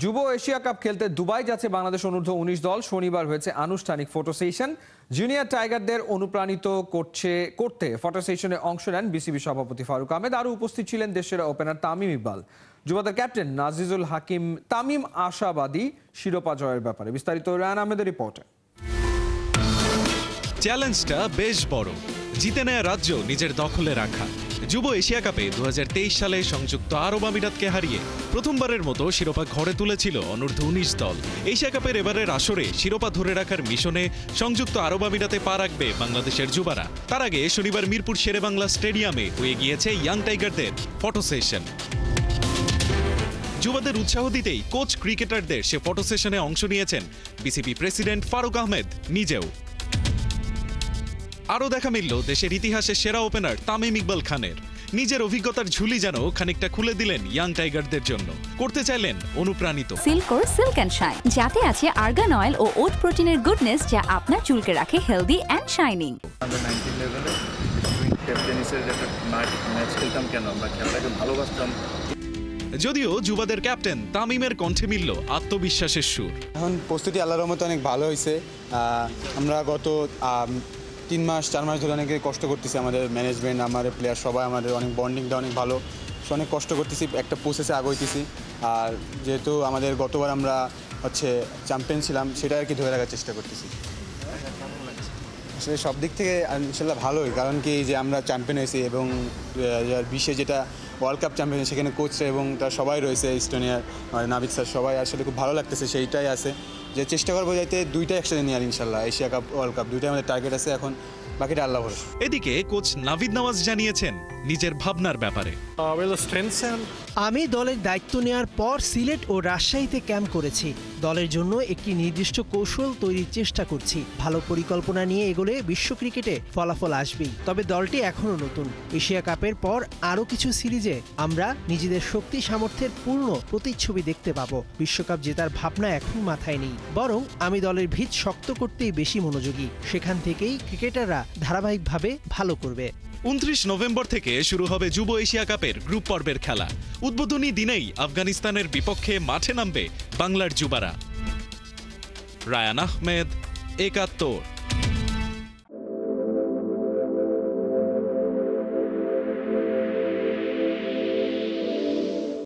যুব Asia cup খেলতে Dubai যাচ্ছে বাংলাদেশ অনূর্ধ্ব ১৯ দল। শনিবার হয়েছে আনুষ্ঠানিক ফটো সেশন। জুনিয়র টাইগারদের অনুপ্রাণিত করতে ফটো সেশনে অংশ নেন বিসিবি সভাপতি ফারুক আহমেদ। আরও উপস্থিত ছিলেন দেশের ওপেনার তামিম ইকবাল। যুবদের ক্যাপ্টেন নাজিজুল হাকিম তামিম আশাবাদী শিরোপা জয়ের ব্যাপারে। বিস্তারিত রায়ান আহমেদের রিপোর্টে। চ্যালেঞ্জটা বেশ বড়, জিতে নেয়া রাজ্য নিজের দখলে রাখা। যুব এশিয়া কাপে ২০২৩ সালে সংযুক্ত আরব আমিরাতকে হারিয়ে প্রথমবারের মতো শিরোপা ঘরে তুলেছিল অনূর্ধ্ব ১৯ দল। এশিয়া কাপের এবারের আসরে শিরোপা ধরে রাখার মিশনে সংযুক্ত আরব আমিরাতে পা রাখবে বাংলাদেশের যুবারা। তার আগে শনিবার মিরপুর শেরেবাংলা স্টেডিয়ামে হয়ে গিয়েছে ইয়াং টাইগারদের ফটো সেশন। যুবদের উৎসাহ দিতেই কোচ ক্রিকেটারদের সে ফটো সেশনে অংশ নিয়েছেন বিসিবি প্রেসিডেন্ট ফারুক আহমেদ নিজেও। আরও দেখা মিলল দেশের ইতিহাসের সেরা ওপেনার তামিম ইকবাল খানের। নিজের অভিজ্ঞতার ঝুলি যেন খানিকটা খুলে দিলেন ইয়াং টাইগারদের জন্য। করতে চাইলেন অনুপ্রাণিত। সিল্কোর সিল্ক অ্যান্ড শাইন, যাতে আছে আর্গান অয়েল ও ওট প্রোটিনের গুডনেস, যা আপনার চুলকে রাখে হেলদি অ্যান্ড শাইনিং। আন্ডার 19 লেভেলে টেনিসের একটা ম্যাচ খেলতাম, কেন আমরা খেলাটাকে ভালোবাসতাম। যদিও যুবাদের ক্যাপ্টেন তামিমের কণ্ঠে মিলল আত্মবিশ্বাসের সুর। এখন প্রস্তুতি আল্লাহর রহমতে অনেক ভালো হয়েছে। আমরা গত 3-4 মাস ধরে অনেক কষ্ট করতেছি, আমাদের ম্যানেজমেন্ট, আমাদের প্লেয়ার সবাই, আমাদের অনেক বন্ডিংটা অনেক ভালো, অনেক কষ্ট করতেছি, একটা প্রসেসে আগাইতেছি। আর যেহেতু আমাদের গতবার আমরা চ্যাম্পিয়ন ছিলাম, সেটা আর কি ধরে রাখার চেষ্টা করতেছি। আসলে সব দিক থেকে ইনশাল্লাহ ভালোই, কারণ কি যে আমরা চ্যাম্পিয়ন হয়েছি এবং 2020-এ যেটা ওয়ার্ল্ড কাপ চ্যাম্পিয়ন, সেখানে কোচরা এবং তার সবাই রয়েছে, ইস্টোনিয়ার নাবিদ স্যার, সবাই আসলে খুব ভালো লাগতেছে। সেইটাই আছে যে চেষ্টা করবো যাতে দুইটা একসাথে নিয়ে আর ইনশাল্লাহ এশিয়া কাপ ওয়ার্ল্ড কাপ দুইটাই আমাদের টার্গেট আছে, এখন বাকিটা আল্লাহ ভরসা। এদিকে কোচ নাভিদ নওয়াজ জানিয়েছেন নিজের ভাবনার ব্যাপারে। আমি দলের দায়িত্ব নেওয়ার পর সিলেট ও রাজশাহীতে ক্যাম্প করেছি। দলের জন্য একটি নির্দিষ্ট কৌশল তৈরির চেষ্টা করছি। ভালো পরিকল্পনা নিয়ে এগোলে বিশ্ব ক্রিকেটে ফলাফল আসবেই। তবে দলটি এখনও নতুন। এশিয়া কাপের পর আরও কিছু সিরিজে আমরা নিজেদের শক্তি সামর্থ্যের পূর্ণ প্রতিচ্ছবি দেখতে পাবো। বিশ্বকাপ জেতার ভাবনা এখন মাথায় নেই, বরং আমি দলের ভিত শক্ত করতেই বেশি মনোযোগী। সেখান থেকেই ক্রিকেটাররা ধারাবাহিকভাবে ভালো করবে। ২৯ নভেম্বর থেকে শুরু হবে যুব এশিয়া কাপের গ্রুপ পর্বের খেলা। উদ্বোধনী দিনেই আফগানিস্তানের বিপক্ষে মাঠে নামবে বাংলার যুবারা। রায়ান আহমেদ, ৭১।